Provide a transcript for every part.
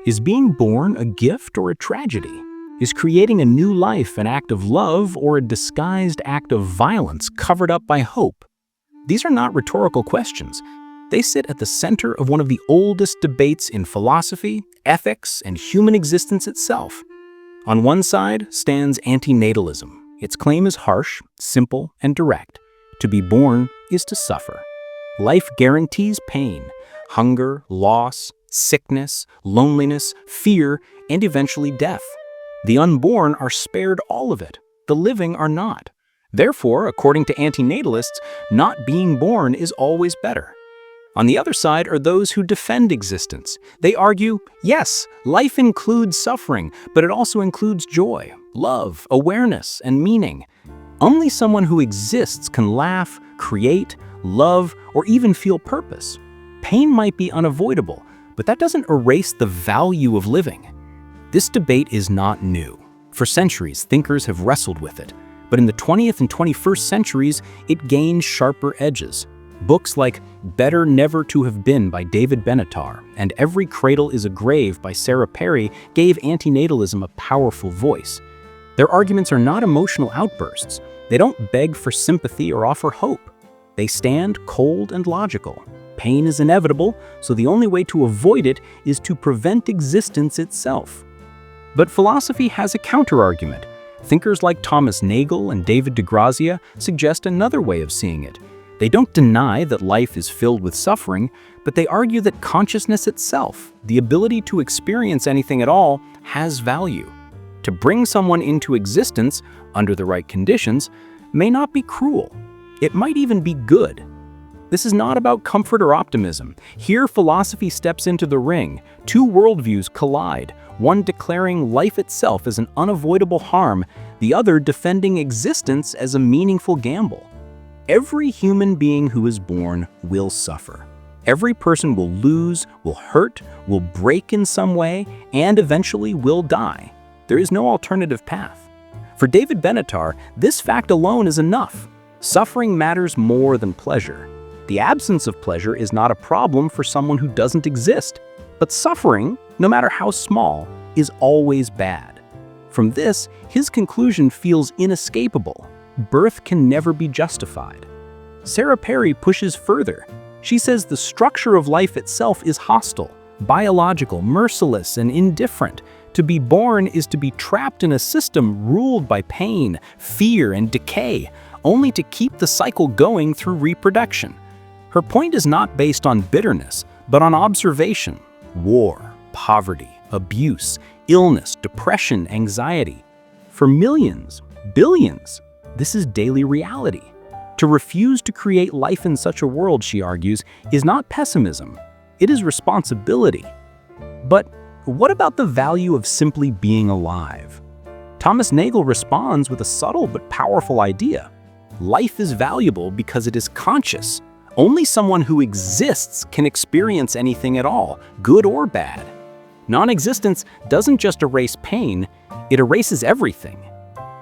Is being born a gift or a tragedy? Is creating a new life an act of love or a disguised act of violence covered up by hope? These are not rhetorical questions. They sit at the center of one of the oldest debates in philosophy, ethics, and human existence itself. On one side stands antinatalism. Its claim is harsh, simple, and direct. To be born is to suffer. Life guarantees pain, hunger, loss, sickness, loneliness, fear, and eventually death. The unborn are spared all of it. The living are not. Therefore, according to antinatalists, not being born is always better. On the other side are those who defend existence. They argue, yes, life includes suffering, but it also includes joy, love, awareness, and meaning. Only someone who exists can laugh, create, love, or even feel purpose. Pain might be unavoidable, but that doesn't erase the value of living. This debate is not new. For centuries, thinkers have wrestled with it. But in the 20th and 21st centuries, it gained sharper edges. Books like Better Never to Have Been by David Benatar and Every Cradle is a Grave by Sarah Perry gave antinatalism a powerful voice. Their arguments are not emotional outbursts. They don't beg for sympathy or offer hope. They stand cold and logical. Pain is inevitable, so the only way to avoid it is to prevent existence itself. But philosophy has a counterargument. Thinkers like Thomas Nagel and David DeGrazia suggest another way of seeing it. They don't deny that life is filled with suffering, but they argue that consciousness itself, the ability to experience anything at all, has value. To bring someone into existence, under the right conditions, may not be cruel. It might even be good. This is not about comfort or optimism. Here, philosophy steps into the ring. Two worldviews collide, one declaring life itself as an unavoidable harm, the other defending existence as a meaningful gamble. Every human being who is born will suffer. Every person will lose, will hurt, will break in some way, and eventually will die. There is no alternative path. For David Benatar, this fact alone is enough. Suffering matters more than pleasure. The absence of pleasure is not a problem for someone who doesn't exist, but suffering, no matter how small, is always bad. From this, his conclusion feels inescapable. Birth can never be justified. Sarah Perry pushes further. She says the structure of life itself is hostile, biological, merciless, and indifferent. To be born is to be trapped in a system ruled by pain, fear, and decay, only to keep the cycle going through reproduction. Her point is not based on bitterness, but on observation. War, poverty, abuse, illness, depression, anxiety. For millions, billions, this is daily reality. To refuse to create life in such a world, she argues, is not pessimism. It is responsibility. But what about the value of simply being alive? Thomas Nagel responds with a subtle but powerful idea. Life is valuable because it is conscious. Only someone who exists can experience anything at all, good or bad. Non-existence doesn't just erase pain, it erases everything.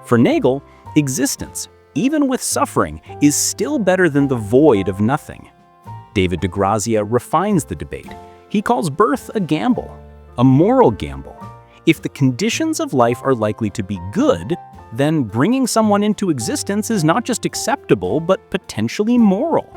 For Nagel, existence, even with suffering, is still better than the void of nothing. David DeGrazia refines the debate. He calls birth a gamble, a moral gamble. If the conditions of life are likely to be good, then bringing someone into existence is not just acceptable, but potentially moral.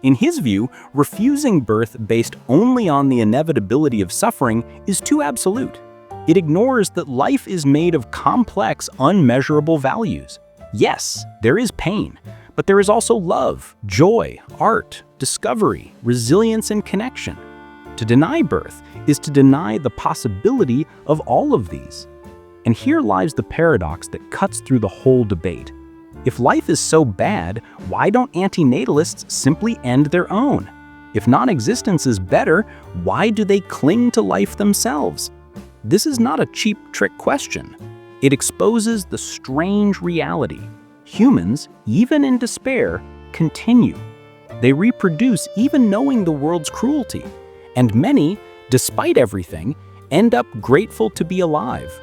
In his view, refusing birth based only on the inevitability of suffering is too absolute. It ignores that life is made of complex, unmeasurable values. Yes, there is pain, but there is also love, joy, art, discovery, resilience, and connection. To deny birth is to deny the possibility of all of these. And here lies the paradox that cuts through the whole debate. If life is so bad, why don't antinatalists simply end their own? If non-existence is better, why do they cling to life themselves? This is not a cheap trick question. It exposes the strange reality. Humans, even in despair, continue. They reproduce even knowing the world's cruelty. And many, despite everything, end up grateful to be alive.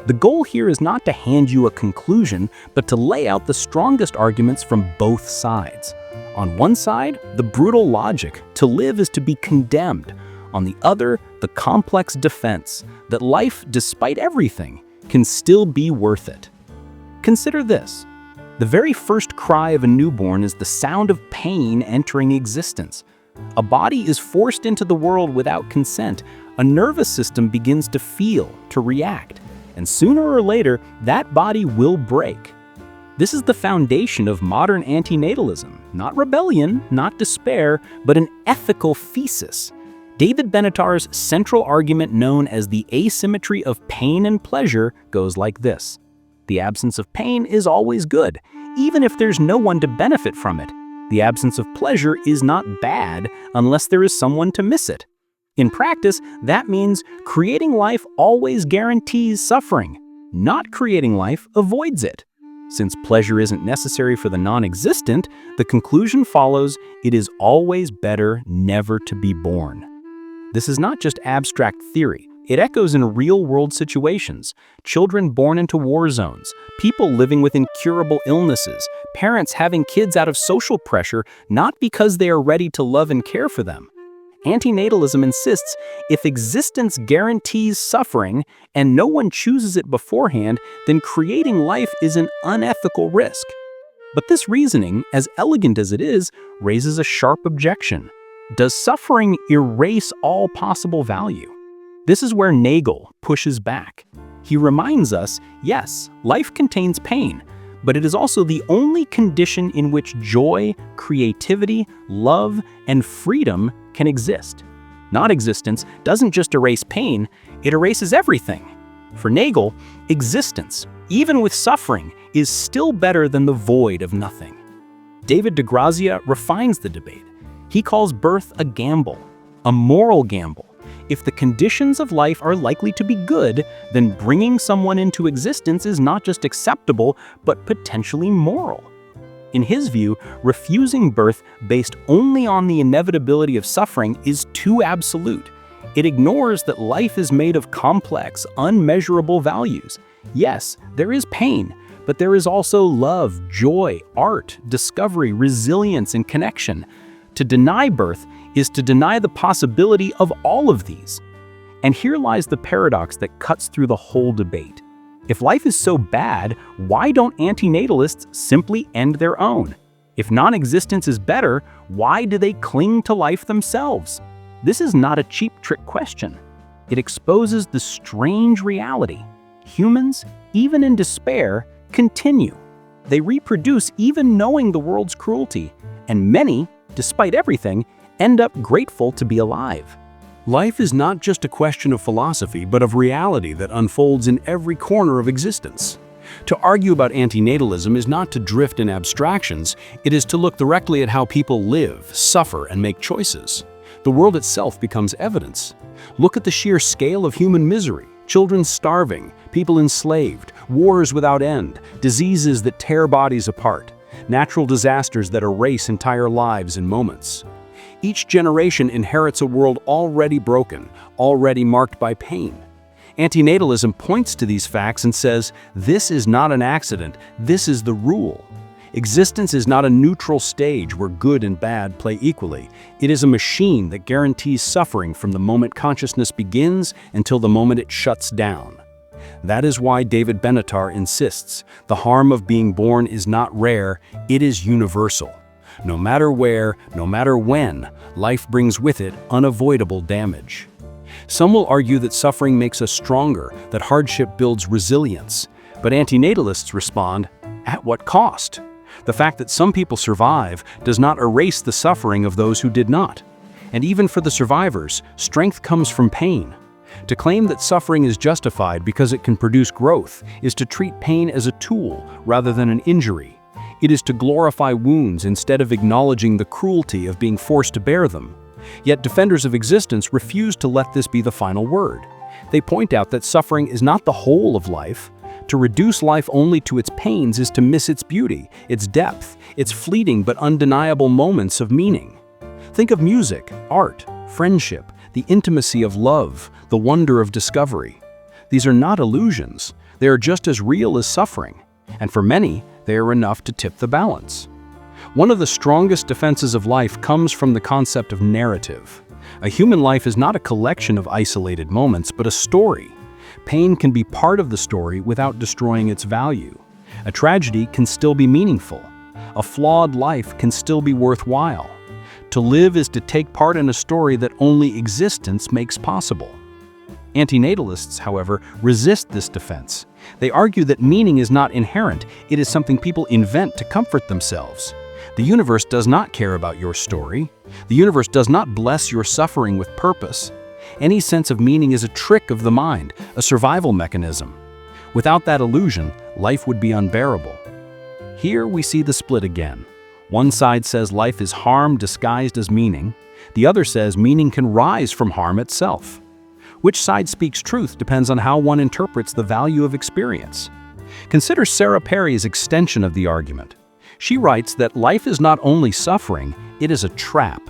The goal here is not to hand you a conclusion, but to lay out the strongest arguments from both sides. On one side, the brutal logic, to live is to be condemned. On the other, the complex defense that life, despite everything, can still be worth it. Consider this. The very first cry of a newborn is the sound of pain entering existence. A body is forced into the world without consent. A nervous system begins to feel, to react, and sooner or later, that body will break. This is the foundation of modern antinatalism, not rebellion, not despair, but an ethical thesis. David Benatar's central argument, known as the asymmetry of pain and pleasure, goes like this. The absence of pain is always good, even if there's no one to benefit from it. The absence of pleasure is not bad unless there is someone to miss it. In practice, that means creating life always guarantees suffering. Not creating life avoids it. Since pleasure isn't necessary for the non-existent, the conclusion follows: it is always better never to be born. This is not just abstract theory. It echoes in real-world situations. Children born into war zones, people living with incurable illnesses, parents having kids out of social pressure, not because they are ready to love and care for them. Antinatalism insists if existence guarantees suffering and no one chooses it beforehand, then creating life is an unethical risk. But this reasoning, as elegant as it is, raises a sharp objection. Does suffering erase all possible value? This is where Nagel pushes back. He reminds us, yes, life contains pain, but it is also the only condition in which joy, creativity, love, and freedom can exist. Non-existence doesn't just erase pain, it erases everything. For Nagel, existence, even with suffering, is still better than the void of nothing. David DeGrazia refines the debate. He calls birth a gamble, a moral gamble. If the conditions of life are likely to be good, then bringing someone into existence is not just acceptable, but potentially moral. In his view, refusing birth based only on the inevitability of suffering is too absolute. It ignores that life is made of complex, unmeasurable values. Yes, there is pain, but there is also love, joy, art, discovery, resilience, and connection. To deny birth is to deny the possibility of all of these. And here lies the paradox that cuts through the whole debate. If life is so bad, why don't antinatalists simply end their own? If non-existence is better, why do they cling to life themselves? This is not a cheap trick question. It exposes the strange reality. Humans, even in despair, continue. They reproduce even knowing the world's cruelty, and many, despite everything, end up grateful to be alive. Life is not just a question of philosophy, but of reality that unfolds in every corner of existence. To argue about antinatalism is not to drift in abstractions, it is to look directly at how people live, suffer, and make choices. The world itself becomes evidence. Look at the sheer scale of human misery: children starving, people enslaved, wars without end, diseases that tear bodies apart, natural disasters that erase entire lives in moments. Each generation inherits a world already broken, already marked by pain. Antinatalism points to these facts and says, this is not an accident, this is the rule. Existence is not a neutral stage where good and bad play equally. It is a machine that guarantees suffering from the moment consciousness begins until the moment it shuts down. That is why David Benatar insists, the harm of being born is not rare, it is universal. No matter where, no matter when, life brings with it unavoidable damage. Some will argue that suffering makes us stronger, that hardship builds resilience. But antinatalists respond, at what cost? The fact that some people survive does not erase the suffering of those who did not. And even for the survivors, strength comes from pain. To claim that suffering is justified because it can produce growth is to treat pain as a tool rather than an injury. It is to glorify wounds instead of acknowledging the cruelty of being forced to bear them. Yet defenders of existence refuse to let this be the final word. They point out that suffering is not the whole of life. To reduce life only to its pains is to miss its beauty, its depth, its fleeting but undeniable moments of meaning. Think of music, art, friendship, the intimacy of love, the wonder of discovery. These are not illusions. They are just as real as suffering. And for many, they are enough to tip the balance. One of the strongest defenses of life comes from the concept of narrative. A human life is not a collection of isolated moments, but a story. Pain can be part of the story without destroying its value. A tragedy can still be meaningful. A flawed life can still be worthwhile. To live is to take part in a story that only existence makes possible. Antinatalists, however, resist this defense. They argue that meaning is not inherent, it is something people invent to comfort themselves. The universe does not care about your story. The universe does not bless your suffering with purpose. Any sense of meaning is a trick of the mind, a survival mechanism. Without that illusion, life would be unbearable. Here we see the split again. One side says life is harm disguised as meaning. The other says meaning can rise from harm itself. Which side speaks truth depends on how one interprets the value of experience. Consider Sarah Perry's extension of the argument. She writes that life is not only suffering, it is a trap.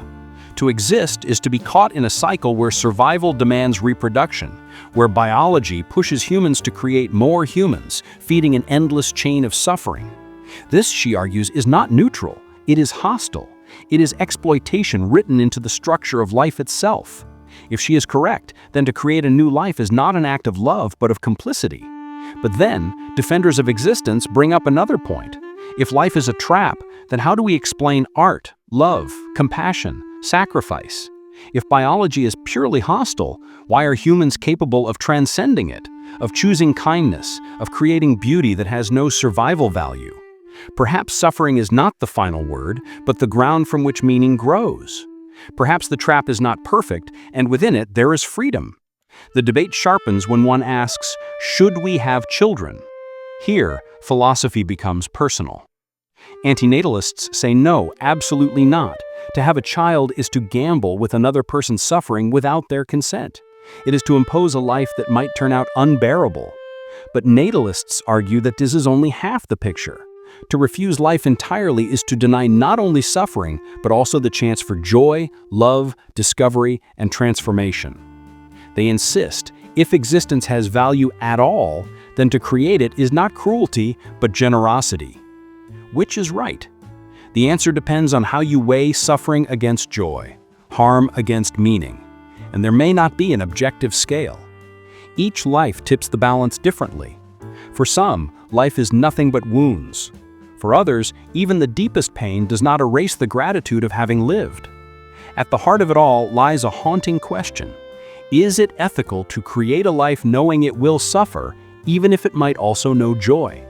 To exist is to be caught in a cycle where survival demands reproduction, where biology pushes humans to create more humans, feeding an endless chain of suffering. This, she argues, is not neutral, it is hostile. It is exploitation written into the structure of life itself. If she is correct, then to create a new life is not an act of love, but of complicity. But then, defenders of existence bring up another point. If life is a trap, then how do we explain art, love, compassion, sacrifice? If biology is purely hostile, why are humans capable of transcending it, of choosing kindness, of creating beauty that has no survival value? Perhaps suffering is not the final word, but the ground from which meaning grows. Perhaps the trap is not perfect, and within it there is freedom. The debate sharpens when one asks, should we have children? Here, philosophy becomes personal. Antinatalists say no, absolutely not. To have a child is to gamble with another person's suffering without their consent. It is to impose a life that might turn out unbearable. But natalists argue that this is only half the picture. To refuse life entirely is to deny not only suffering, but also the chance for joy, love, discovery, and transformation. They insist, if existence has value at all, then to create it is not cruelty, but generosity. Which is right? The answer depends on how you weigh suffering against joy, harm against meaning, and there may not be an objective scale. Each life tips the balance differently. For some, life is nothing but wounds. For others, even the deepest pain does not erase the gratitude of having lived. At the heart of it all lies a haunting question. Is it ethical to create a life knowing it will suffer, even if it might also know joy?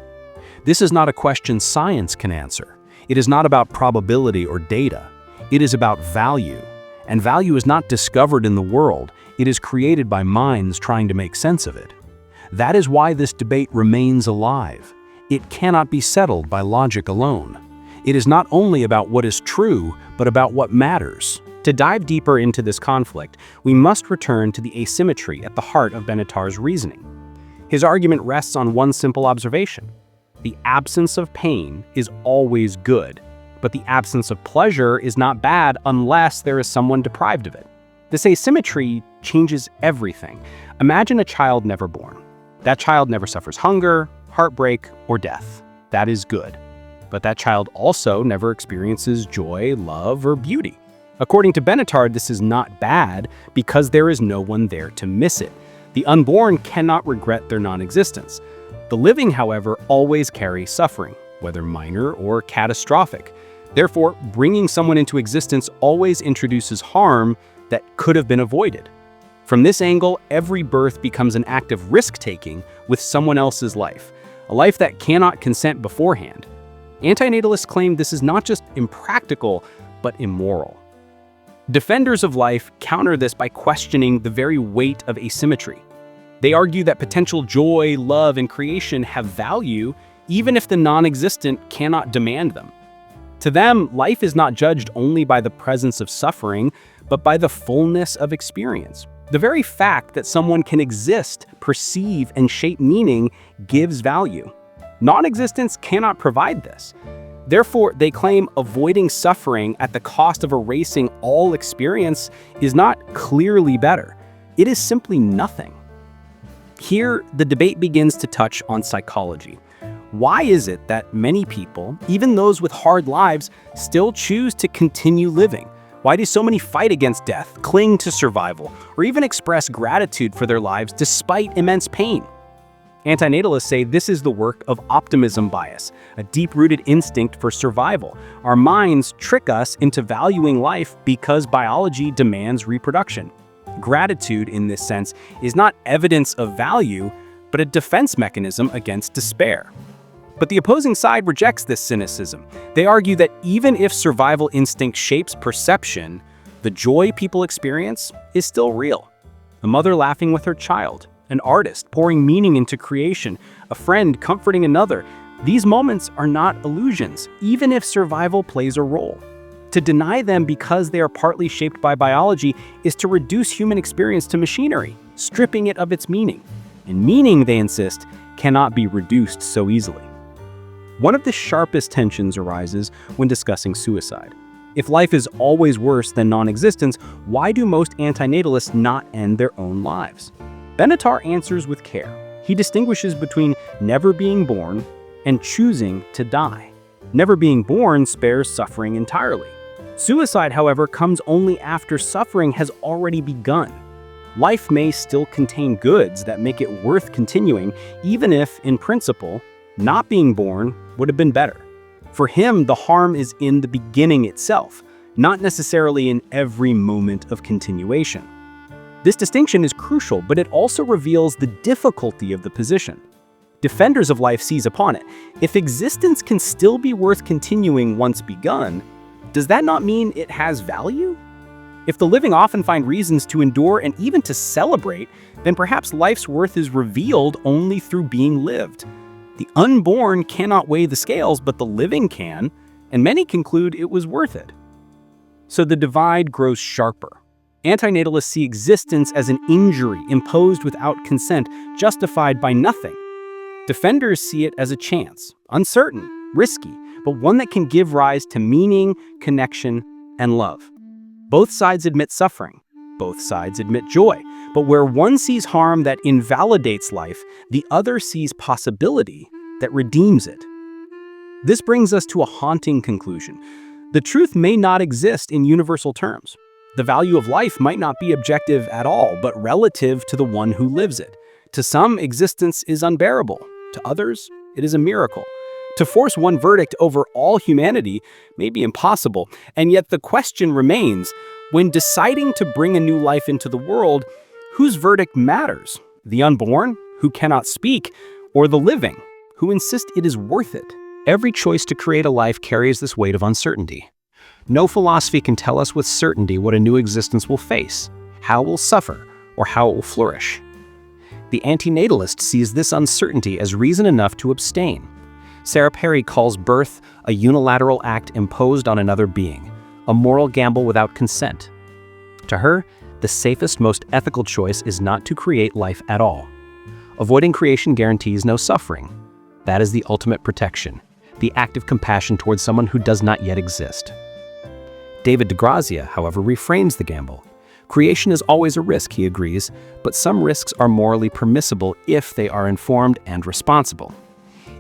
This is not a question science can answer. It is not about probability or data. It is about value. And value is not discovered in the world, it is created by minds trying to make sense of it. That is why this debate remains alive. It cannot be settled by logic alone. It is not only about what is true, but about what matters. To dive deeper into this conflict, we must return to the asymmetry at the heart of Benatar's reasoning. His argument rests on one simple observation. The absence of pain is always good, but the absence of pleasure is not bad unless there is someone deprived of it. This asymmetry changes everything. Imagine a child never born. That child never suffers hunger, heartbreak, or death. That is good. But that child also never experiences joy, love, or beauty. According to Benatar, this is not bad because there is no one there to miss it. The unborn cannot regret their non-existence. The living, however, always carry suffering, whether minor or catastrophic. Therefore, bringing someone into existence always introduces harm that could have been avoided. From this angle, every birth becomes an act of risk-taking with someone else's life, a life that cannot consent beforehand. Antinatalists claim this is not just impractical, but immoral. Defenders of life counter this by questioning the very weight of asymmetry. They argue that potential joy, love, and creation have value even if the non-existent cannot demand them. To them, life is not judged only by the presence of suffering, but by the fullness of experience. The very fact that someone can exist, perceive, and shape meaning gives value. Non-existence cannot provide this. Therefore, they claim avoiding suffering at the cost of erasing all experience is not clearly better. It is simply nothing. Here, the debate begins to touch on psychology. Why is it that many people, even those with hard lives, still choose to continue living? Why do so many fight against death, cling to survival, or even express gratitude for their lives despite immense pain? Antinatalists say this is the work of optimism bias, a deep-rooted instinct for survival. Our minds trick us into valuing life because biology demands reproduction. Gratitude, in this sense, is not evidence of value, but a defense mechanism against despair. But the opposing side rejects this cynicism. They argue that even if survival instinct shapes perception, the joy people experience is still real. A mother laughing with her child, an artist pouring meaning into creation, a friend comforting another. These moments are not illusions, even if survival plays a role. To deny them because they are partly shaped by biology is to reduce human experience to machinery, stripping it of its meaning. And meaning, they insist, cannot be reduced so easily. One of the sharpest tensions arises when discussing suicide. If life is always worse than non-existence, why do most antinatalists not end their own lives? Benatar answers with care. He distinguishes between never being born and choosing to die. Never being born spares suffering entirely. Suicide, however, comes only after suffering has already begun. Life may still contain goods that make it worth continuing, even if, in principle, not being born would have been better. For him, the harm is in the beginning itself, not necessarily in every moment of continuation. This distinction is crucial, but it also reveals the difficulty of the position. Defenders of life seize upon it. If existence can still be worth continuing once begun, does that not mean it has value? If the living often find reasons to endure and even to celebrate, then perhaps life's worth is revealed only through being lived. The unborn cannot weigh the scales, but the living can, and many conclude it was worth it. So the divide grows sharper. Antinatalists see existence as an injury imposed without consent, justified by nothing. Defenders see it as a chance, uncertain, risky, but one that can give rise to meaning, connection, and love. Both sides admit suffering. Both sides admit joy. But where one sees harm that invalidates life, the other sees possibility that redeems it. This brings us to a haunting conclusion. The truth may not exist in universal terms. The value of life might not be objective at all, but relative to the one who lives it. To some, existence is unbearable. To others, it is a miracle. To force one verdict over all humanity may be impossible, and yet the question remains, when deciding to bring a new life into the world, whose verdict matters? The unborn, who cannot speak, or the living, who insist it is worth it? Every choice to create a life carries this weight of uncertainty. No philosophy can tell us with certainty what a new existence will face, how it will suffer, or how it will flourish. The antinatalist sees this uncertainty as reason enough to abstain. Sarah Perry calls birth a unilateral act imposed on another being, a moral gamble without consent. To her, the safest, most ethical choice is not to create life at all. Avoiding creation guarantees no suffering. That is the ultimate protection, the act of compassion towards someone who does not yet exist. David DeGrazia, however, refrains the gamble. Creation is always a risk, he agrees, but some risks are morally permissible if they are informed and responsible.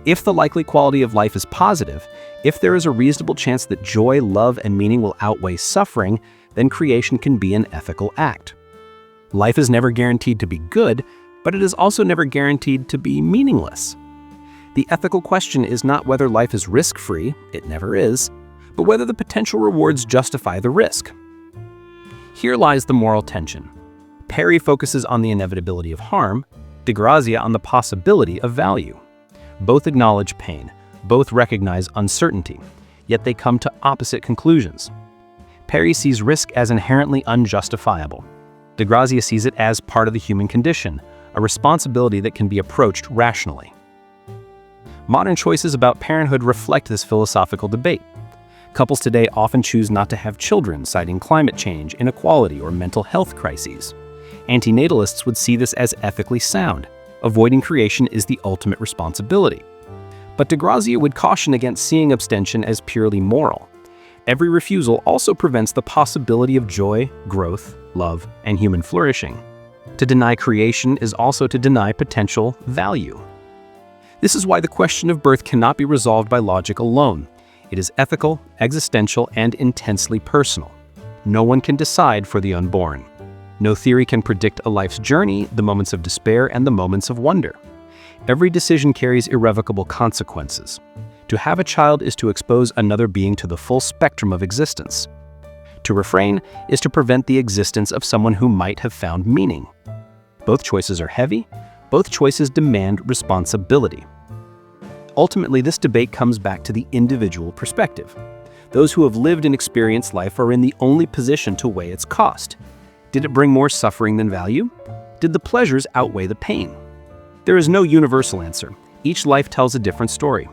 If the likely quality of life is positive, if there is a reasonable chance that joy, love, and meaning will outweigh suffering, then creation can be an ethical act. Life is never guaranteed to be good, but it is also never guaranteed to be meaningless. The ethical question is not whether life is risk-free, it never is, but whether the potential rewards justify the risk. Here lies the moral tension. Perry focuses on the inevitability of harm, DeGrazia on the possibility of value. Both acknowledge pain, both recognize uncertainty, yet they come to opposite conclusions. Perry sees risk as inherently unjustifiable. DeGrazia sees it as part of the human condition, a responsibility that can be approached rationally. Modern choices about parenthood reflect this philosophical debate. Couples today often choose not to have children, citing climate change, inequality, or mental health crises. Antinatalists would see this as ethically sound. Avoiding creation is the ultimate responsibility. But DeGrazia would caution against seeing abstention as purely moral. Every refusal also prevents the possibility of joy, growth, love, and human flourishing. To deny creation is also to deny potential value. This is why the question of birth cannot be resolved by logic alone. It is ethical, existential, and intensely personal. No one can decide for the unborn. No theory can predict a life's journey, the moments of despair and the moments of wonder. Every decision carries irrevocable consequences. To have a child is to expose another being to the full spectrum of existence. To refrain is to prevent the existence of someone who might have found meaning. Both choices are heavy. Both choices demand responsibility. Ultimately, this debate comes back to the individual perspective. Those who have lived and experienced life are in the only position to weigh its cost. Did it bring more suffering than value? Did the pleasures outweigh the pain? There is no universal answer. Each life tells a different story.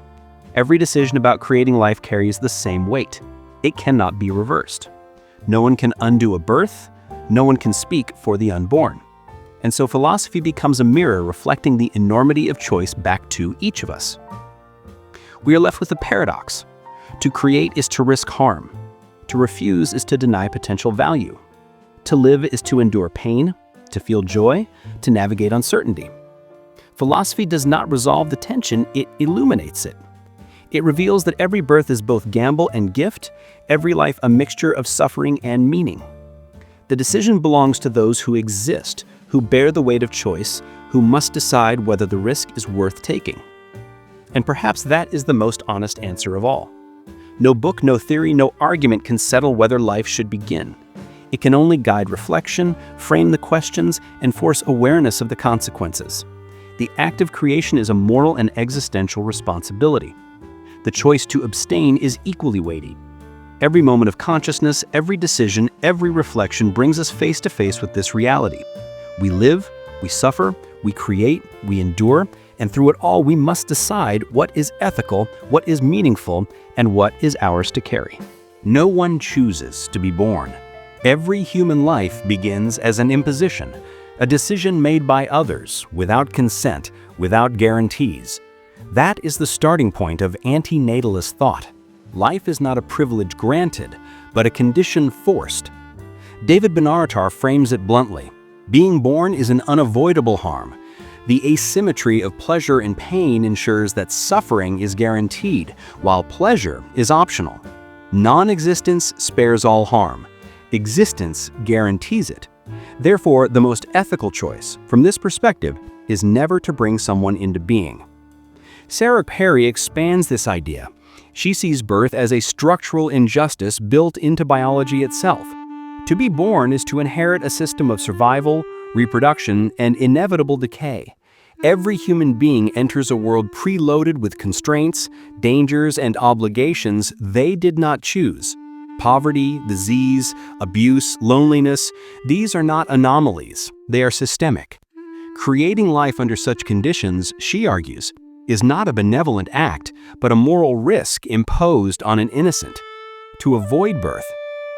Every decision about creating life carries the same weight. It cannot be reversed. No one can undo a birth. No one can speak for the unborn. And so philosophy becomes a mirror reflecting the enormity of choice back to each of us. We are left with a paradox. To create is to risk harm. To refuse is to deny potential value. To live is to endure pain, to feel joy, to navigate uncertainty. Philosophy does not resolve the tension, it illuminates it. It reveals that every birth is both gamble and gift, every life a mixture of suffering and meaning. The decision belongs to those who exist, who bear the weight of choice, who must decide whether the risk is worth taking. And perhaps that is the most honest answer of all. No book, no theory, no argument can settle whether life should begin. It can only guide reflection, frame the questions, and force awareness of the consequences. The act of creation is a moral and existential responsibility. The choice to abstain is equally weighty. Every moment of consciousness, every decision, every reflection brings us face to face with this reality. We live, we suffer, we create, we endure, and through it all we must decide what is ethical, what is meaningful, and what is ours to carry. No one chooses to be born. Every human life begins as an imposition, a decision made by others, without consent, without guarantees. That is the starting point of antinatalist thought. Life is not a privilege granted, but a condition forced. David Benatar frames it bluntly. Being born is an unavoidable harm. The asymmetry of pleasure and pain ensures that suffering is guaranteed, while pleasure is optional. Non-existence spares all harm. Existence guarantees it. Therefore, the most ethical choice, from this perspective, is never to bring someone into being. Sarah Perry expands this idea. She sees birth as a structural injustice built into biology itself. To be born is to inherit a system of survival, reproduction, and inevitable decay. Every human being enters a world preloaded with constraints, dangers, and obligations they did not choose. Poverty, disease, abuse, loneliness, these are not anomalies, they are systemic. Creating life under such conditions, she argues, is not a benevolent act, but a moral risk imposed on an innocent. To avoid birth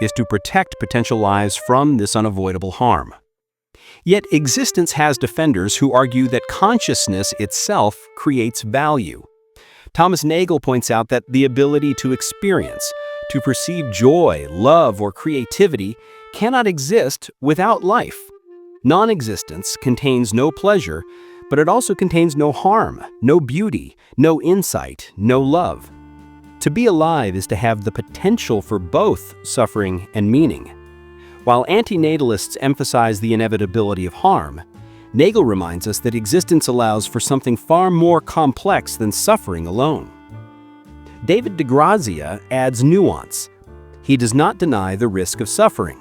is to protect potential lives from this unavoidable harm. Yet existence has defenders who argue that consciousness itself creates value. Thomas Nagel points out that the ability to experience, to perceive joy, love, or creativity cannot exist without life. Non-existence contains no pleasure, but it also contains no harm, no beauty, no insight, no love. To be alive is to have the potential for both suffering and meaning. While antinatalists emphasize the inevitability of harm, Nagel reminds us that existence allows for something far more complex than suffering alone. David DeGrazia adds nuance. He does not deny the risk of suffering.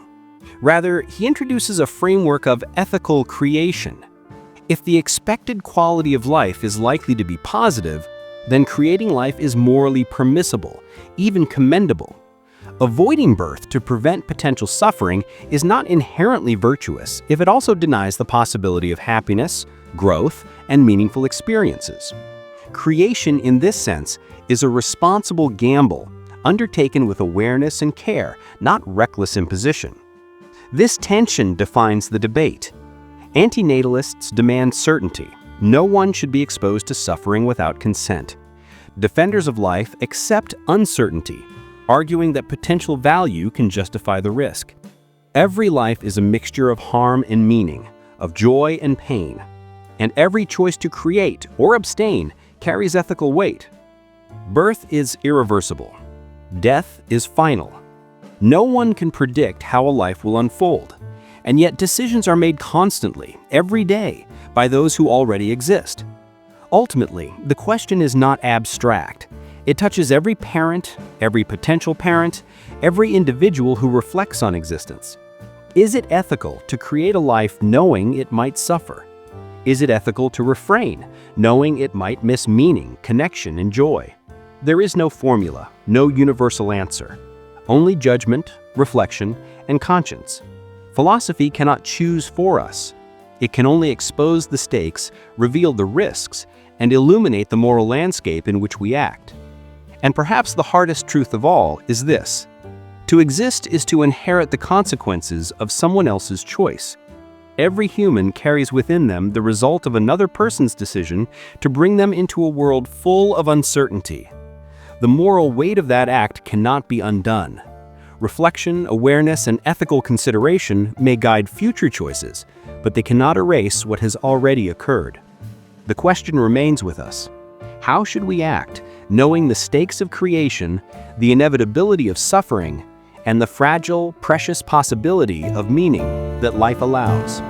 Rather, he introduces a framework of ethical creation. If the expected quality of life is likely to be positive, then creating life is morally permissible, even commendable. Avoiding birth to prevent potential suffering is not inherently virtuous if it also denies the possibility of happiness, growth, and meaningful experiences. Creation, in this sense, is a responsible gamble, undertaken with awareness and care, not reckless imposition. This tension defines the debate. Antinatalists demand certainty. No one should be exposed to suffering without consent. Defenders of life accept uncertainty, arguing that potential value can justify the risk. Every life is a mixture of harm and meaning, of joy and pain, and every choice to create or abstain carries ethical weight. Birth is irreversible. Death is final. No one can predict how a life will unfold, and yet decisions are made constantly, every day, by those who already exist. Ultimately, the question is not abstract. It touches every parent, every potential parent, every individual who reflects on existence. Is it ethical to create a life knowing it might suffer? Is it ethical to refrain, knowing it might miss meaning, connection, and joy? There is no formula, no universal answer. Only judgment, reflection, and conscience. Philosophy cannot choose for us. It can only expose the stakes, reveal the risks, and illuminate the moral landscape in which we act. And perhaps the hardest truth of all is this: to exist is to inherit the consequences of someone else's choice. Every human carries within them the result of another person's decision to bring them into a world full of uncertainty. The moral weight of that act cannot be undone. Reflection, awareness, and ethical consideration may guide future choices, but they cannot erase what has already occurred. The question remains with us: how should we act, knowing the stakes of creation, the inevitability of suffering, and the fragile, precious possibility of meaning that life allows?